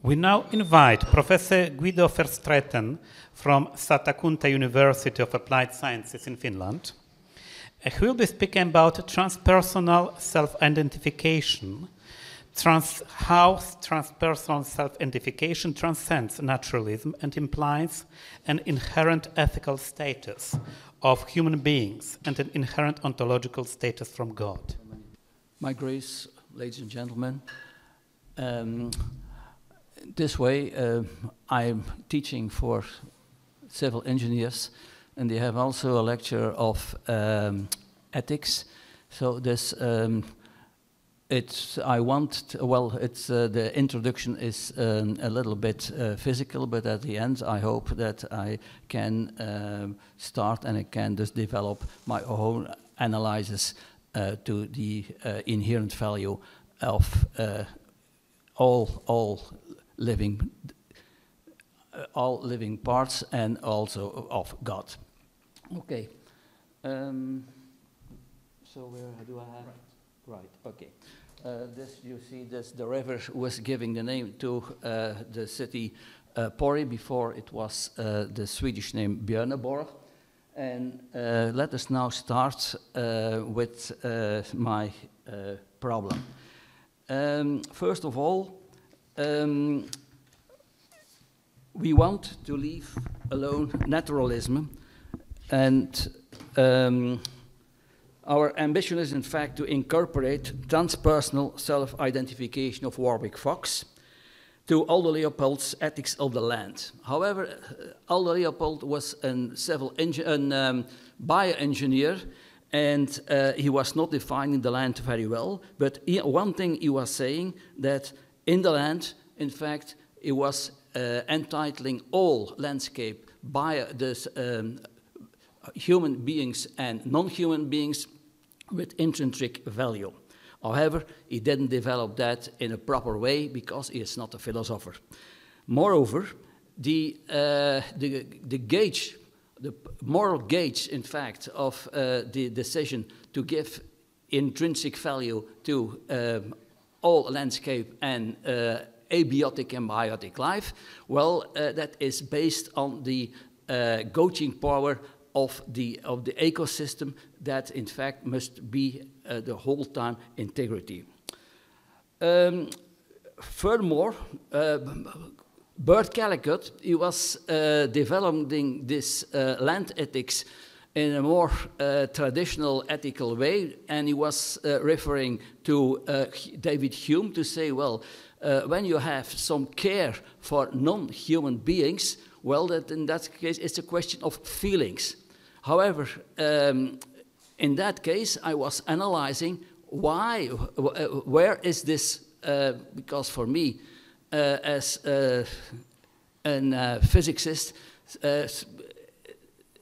We now invite Professor Guido Verstraeten from Satakunta University of Applied Sciences in Finland, who will be speaking about transpersonal self-identification, how transpersonal self-identification transcends naturalism and implies an inherent ethical status of human beings and an inherent ontological status from God. My grace, ladies and gentlemen, this way I'm teaching for civil engineers, and they have also a lecture of ethics. So this the introduction is a little bit physical, but at the end I hope that I can start and I can just develop my own analysis to the inherent value of all living parts and also of God. Okay. So where do I have? Right. Okay. This you see, this the river was giving the name to the city Pori. Before it was the Swedish name Björneborg. And let us now start with my problem. First of all, we want to leave alone naturalism, and our ambition is in fact to incorporate transpersonal self-identification of Warwick Fox to Aldo Leopold's Ethics of the Land. However, Aldo Leopold was a bioengineer, and he was not defining the land very well, but one thing he was saying, that in the land, in fact, he was entitling all landscape by this human beings and non-human beings with intrinsic value. Moreover, he didn't develop that in a proper way because he is not a philosopher. Moreover, the moral gauge, in fact, of the decision to give intrinsic value to all landscape and abiotic and biotic life, well, that is based on the gauging power of the ecosystem that, in fact, must be the whole time integrity. Furthermore, Bert Callicut, he was developing this land ethics in a more traditional ethical way, and he was referring to David Hume to say, well, when you have some care for non-human beings, well, that in that case, it's a question of feelings. However, in that case, I was analyzing where is this, because for me, as a physicist,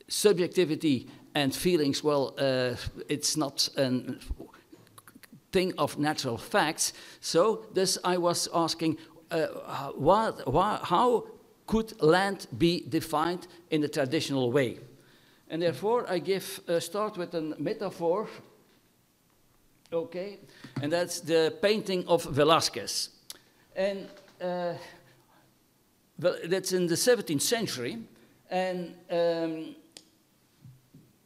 subjectivity and feelings, well, it's not a thing of natural facts. So this I was asking, how could land be defined in the traditional way? And therefore, I start with a metaphor, okay, and that's the painting of Velázquez. And that's in the 17th century, and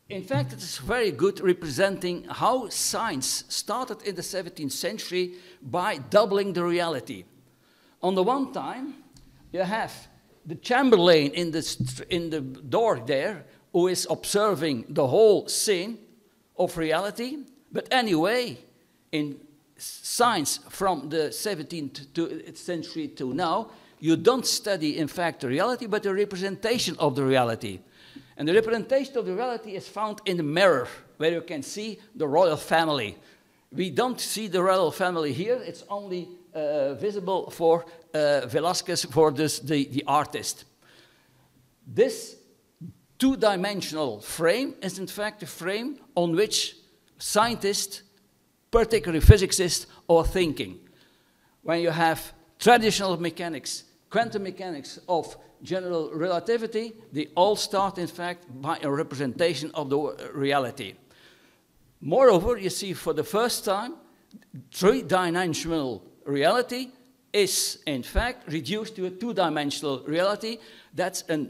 in fact, it is very good representing how science started in the 17th century by doubling the reality. On the one time, you have the Chamberlain in the door there, who is observing the whole scene of reality. But anyway, in science from the 17th century to now, you don't study, in fact, the reality, but the representation of the reality. And the representation of the reality is found in the mirror, where you can see the royal family. We don't see the royal family here. It's only visible for Velázquez, for the artist. This two-dimensional frame is in fact a frame on which scientists, particularly physicists, are thinking. When you have traditional mechanics, quantum mechanics of general relativity, they all start in fact by a representation of the reality. Moreover, you see for the first time three-dimensional reality is in fact reduced to a two-dimensional reality. That's a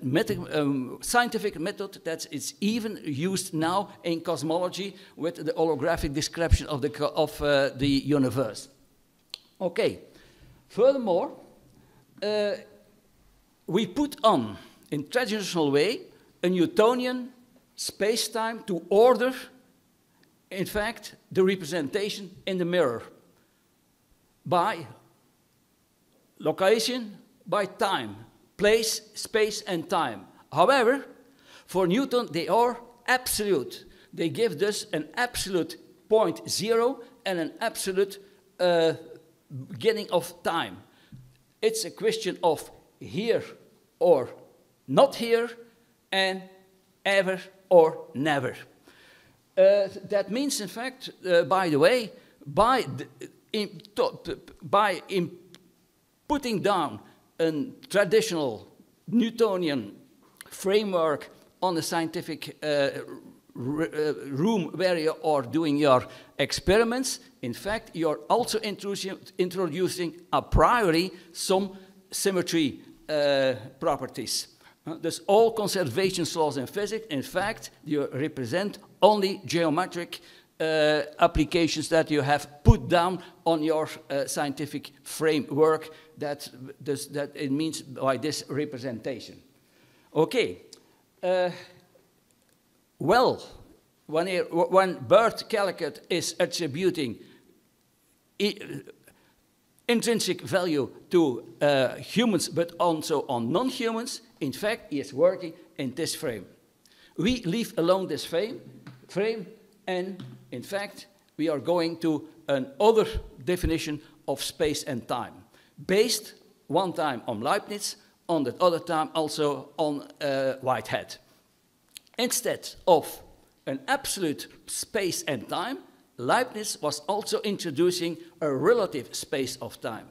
scientific method that is even used now in cosmology with the holographic description of the universe. Okay. Furthermore, we put on, in traditional way, a Newtonian space-time to order, in fact, the representation in the mirror by location, by time, place, space, and time. However, for Newton, they are absolute. They give us an absolute point zero and an absolute beginning of time. It's a question of here or not here, and ever or never. That means, in fact, by the way, by putting down a traditional Newtonian framework on the scientific room where you are doing your experiments, in fact, you're also introducing a priori some symmetry properties. Thus, all conservation laws in physics, in fact, you represent only geometric applications that you have put down on your scientific framework. That it means by this representation. Okay. Well, when Bert Callicut is attributing intrinsic value to humans, but also on non-humans, in fact, he is working in this frame. We leave alone this frame, and in fact, we are going to another definition of space and time, based one time on Leibniz, on the other time also on Whitehead. Instead of an absolute space and time, Leibniz was also introducing a relative space of time.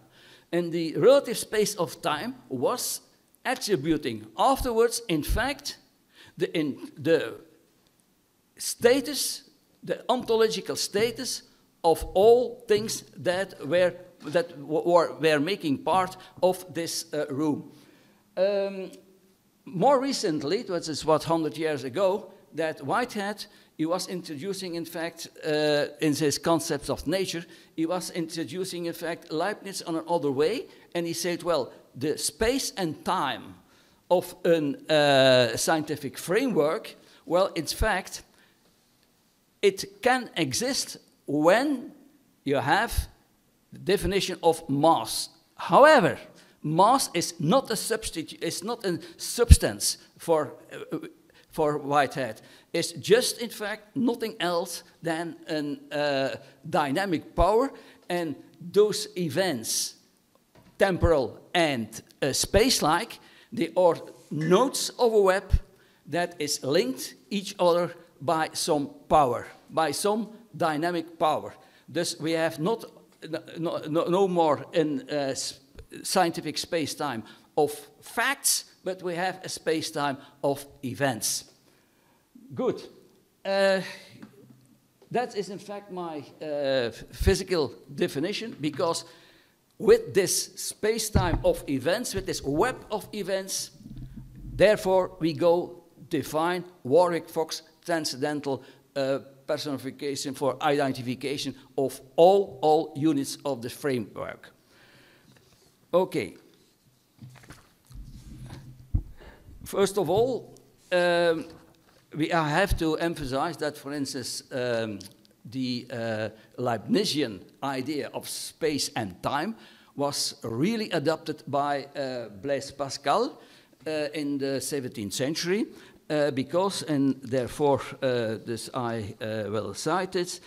And the relative space of time was attributing afterwards, in fact, the status, the ontological status of all things that were making part of this room. More recently, it was what 100 years ago, that Whitehead, he was introducing, in fact, in his concepts of nature, he was introducing, in fact, Leibniz on another way, and he said, well, the space and time of a scientific framework, well, in fact, it can exist when you have the definition of mass. However, mass is not a substitute, it's not a substance for Whitehead. It's just, in fact, nothing else than a dynamic power, and those events, temporal and space-like, they are nodes of a web that is linked each other by some power, by some dynamic power. Thus, we have no more in scientific space-time of facts, but we have a space-time of events. Good. That is, in fact, my physical definition, because with this space-time of events, with this web of events, therefore we go define Warwick Fox transcendental personification for identification of all units of the framework. Okay. First of all, I have to emphasize that, for instance, the Leibnizian idea of space and time was really adopted by Blaise Pascal in the 17th century, because, and therefore this I will cite it,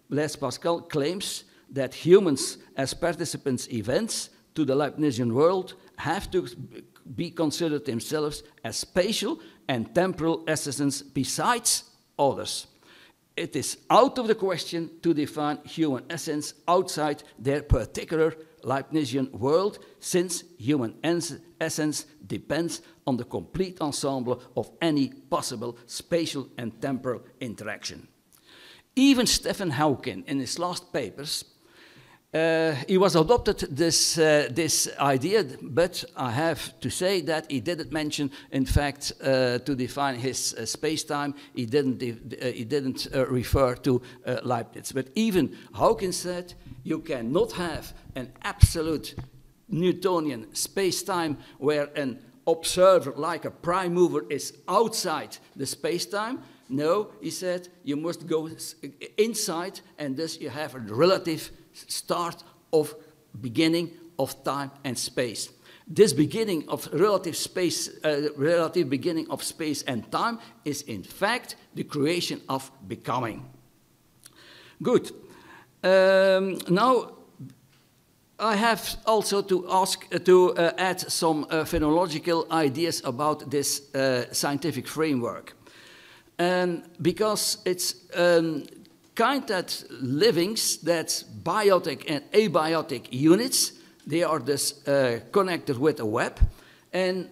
Blaise Pascal claims that humans as participants events to the Leibnizian world have to be considered themselves as spatial and temporal essence besides others. It is out of the question to define human essence outside their particular Leibnizian world, since human essence depends on the complete ensemble of any possible spatial and temporal interaction. Even Stephen Hawking, in his last papers, he was adopted this idea, but I have to say that he didn't mention, in fact, to define his space-time, he didn't refer to Leibniz. But even Hawking said you cannot have an absolute Newtonian space-time where an observer, like a prime mover, is outside the space-time. No, he said, you must go inside, and thus you have a relative start of beginning of time and space. This beginning of relative beginning of space and time is in fact the creation of becoming. Good. Now I have also to add some phenomenological ideas about this scientific framework, because it's kind that livings, that's biotic and abiotic units, they are thus connected with a web. And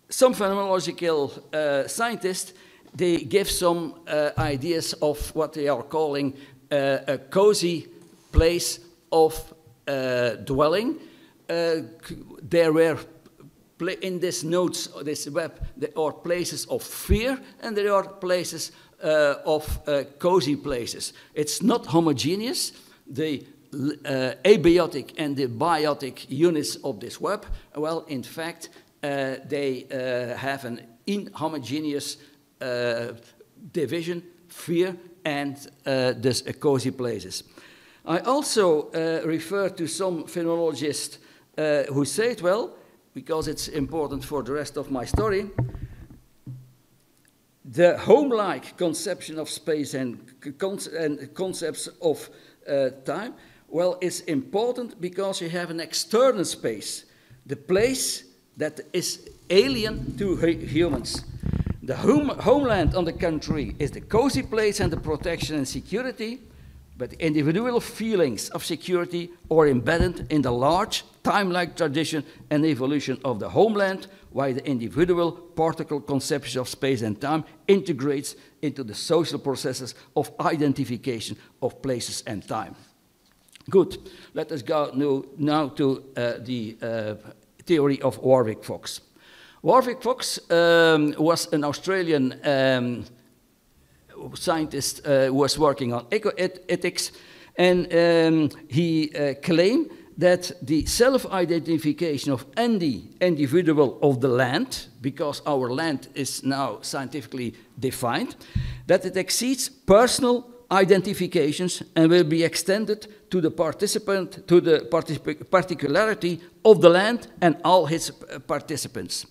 some phenomenological scientists, they give some ideas of what they are calling a cozy place of dwelling. There were in these nodes, this web, there are places of fear, and there are places of cozy places. It's not homogeneous. The abiotic and the biotic units of this web, well, in fact, they have an inhomogeneous division, fear, and thus cozy places. I also refer to some phenomenologists who say it well, because it's important for the rest of my story. The home-like conception of space and concepts of time, well, it's important because you have an external space, the place that is alien to humans. The homeland on the contrary is the cozy place and the protection and security, but individual feelings of security are embedded in the large time-like tradition and evolution of the homeland, while the individual particle conception of space and time integrates into the social processes of identification of places and time. Good. Let us go now to the theory of Warwick Fox. Warwick Fox was an Australian scientist who was working on eco-ethics, and he claimed that the self-identification of any individual of the land, because our land is now scientifically defined, that it exceeds personal identifications and will be extended to the participant, to the particularity of the land and all its participants.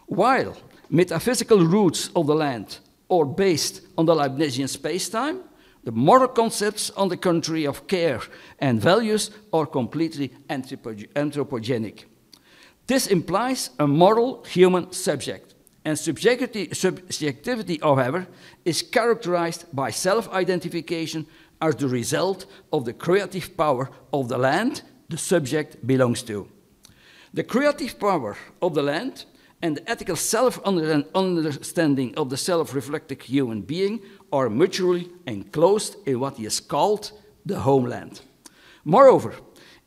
While metaphysical roots of the land are based on the Leibnizian space-time, the moral concepts, on the contrary, of care and values are completely anthropogenic. This implies a moral human subject, and subjectivity, however, is characterized by self-identification as the result of the creative power of the land the subject belongs to. The creative power of the land and the ethical self-understanding of the self-reflective human being are mutually enclosed in what is called the homeland. Moreover,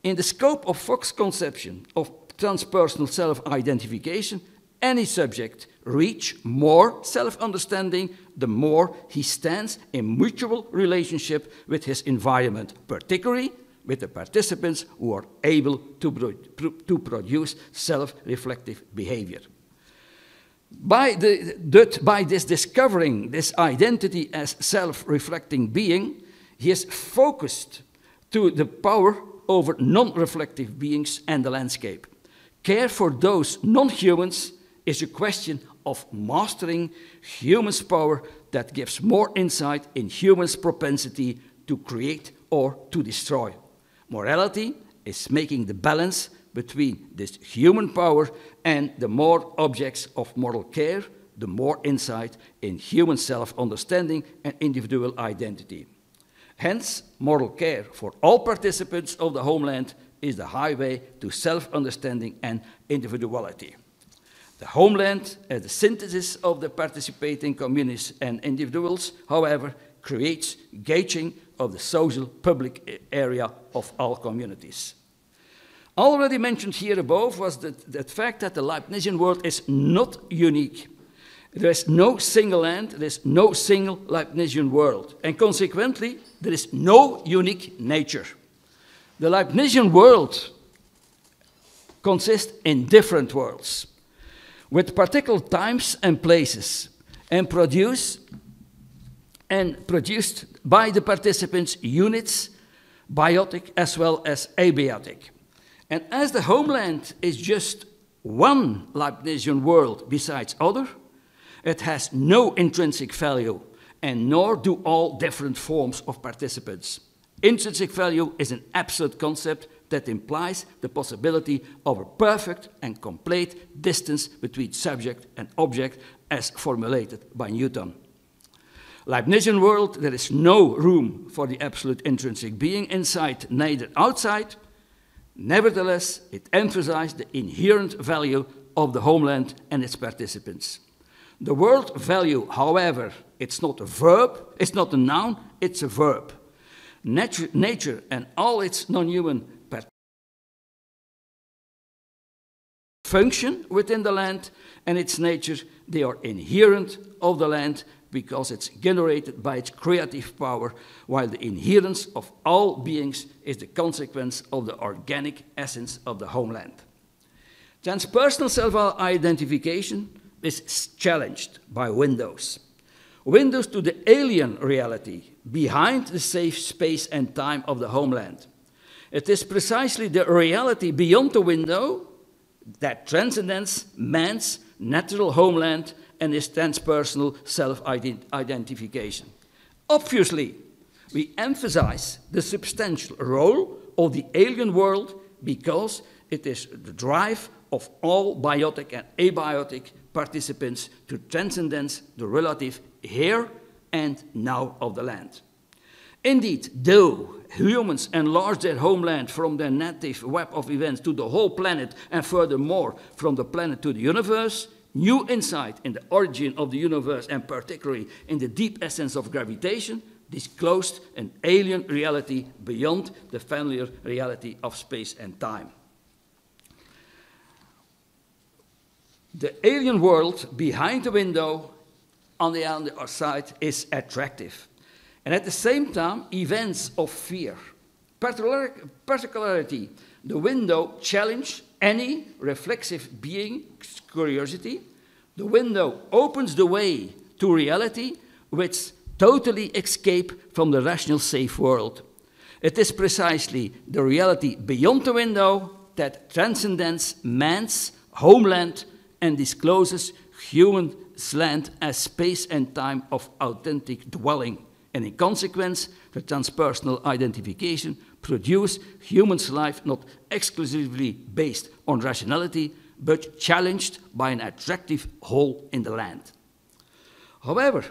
in the scope of Fox's conception of transpersonal self-identification, any subject reaches more self-understanding the more he stands in mutual relationship with his environment, particularly with the participants who are able to produce self-reflective behavior. By this discovering this identity as self-reflecting being, he is focused to the power over non-reflective beings and the landscape. Care for those non-humans is a question of mastering humans' power that gives more insight in humans' propensity to create or to destroy. Morality is making the balance between this human power and the more objects of moral care, the more insight in human self-understanding and individual identity. Hence, moral care for all participants of the homeland is the highway to self-understanding and individuality. The homeland, as the synthesis of the participating communities and individuals, however, creates gauging of the social public area of all communities. Already mentioned here above was that fact that the Leibnizian world is not unique. There is no single land, there is no single Leibnizian world, and consequently, there is no unique nature. The Leibnizian world consists in different worlds, with particular times and places, and produced by the participants units, biotic as well as abiotic. And as the homeland is just one Leibnizian world besides other, it has no intrinsic value, and nor do all different forms of participants. Intrinsic value is an absolute concept that implies the possibility of a perfect and complete distance between subject and object as formulated by Newton. Leibnizian world, there is no room for the absolute intrinsic being inside, neither outside. Nevertheless, it emphasizes the inherent value of the homeland and its participants. The word value, however, it's not a verb, it's not a noun, it's a verb. Nature and all its non-human function within the land and its nature, they are inherent of the land because it's generated by its creative power, while the inherence of all beings is the consequence of the organic essence of the homeland. Transpersonal self-identification is challenged by windows. Windows to the alien reality behind the safe space and time of the homeland. It is precisely the reality beyond the window that transcends man's natural homeland and his transpersonal self-identification. Obviously, we emphasize the substantial role of the alien world because it is the drive of all biotic and abiotic participants to transcendence the relative here and now of the land. Indeed, though humans enlarge their homeland from their native web of events to the whole planet and furthermore from the planet to the universe, new insight in the origin of the universe and particularly in the deep essence of gravitation disclosed an alien reality beyond the familiar reality of space and time. The alien world behind the window on the other side is attractive. And at the same time, events of fear, particularity, the window challenge any reflexive being's curiosity. The window opens the way to reality which totally escape from the rational safe world. It is precisely the reality beyond the window that transcends man's homeland and discloses human's land as space and time of authentic dwelling. And in consequence, the transpersonal identification produces human's life not exclusively based on rationality, but challenged by an attractive hole in the land. However,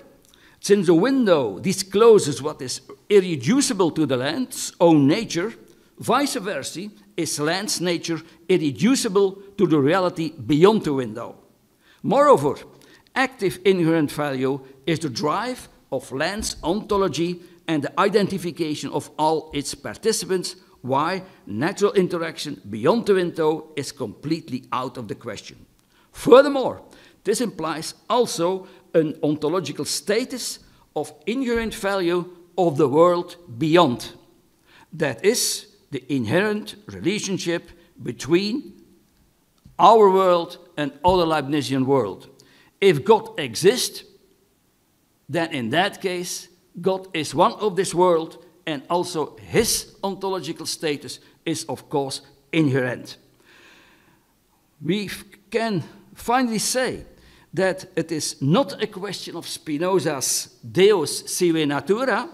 since the window discloses what is irreducible to the land's own nature, vice versa is land's nature irreducible to the reality beyond the window. Moreover, active inherent value is the drive of land's ontology and the identification of all its participants, why natural interaction beyond the window is completely out of the question. Furthermore, this implies also an ontological status of inherent value of the world beyond. That is the inherent relationship between our world and other Leibnizian world. If God exists, then in that case, God is one of this world, and also his ontological status is, of course, inherent. We can finally say that it is not a question of Spinoza's Deus sive natura,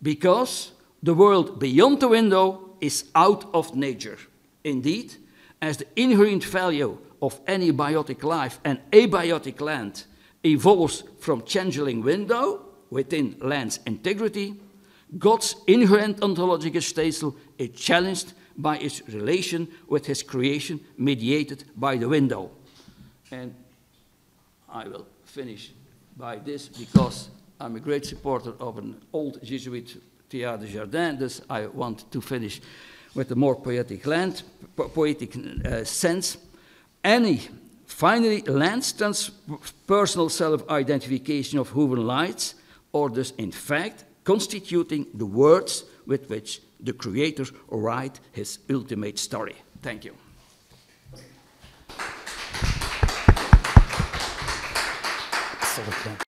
because the world beyond the window is out of nature. Indeed, as the inherent value of any biotic life and abiotic land evolves from changeling window within land's integrity, God's inherent ontological status is challenged by its relation with his creation mediated by the window. And I will finish by this because I'm a great supporter of an old Jesuit Théâtre de Jardin, thus I want to finish with a more poetic sense. Finally, Land's transpersonal self-identification of human lives, or thus in fact constituting the words with which the Creator writes his ultimate story. Thank you. Absolutely.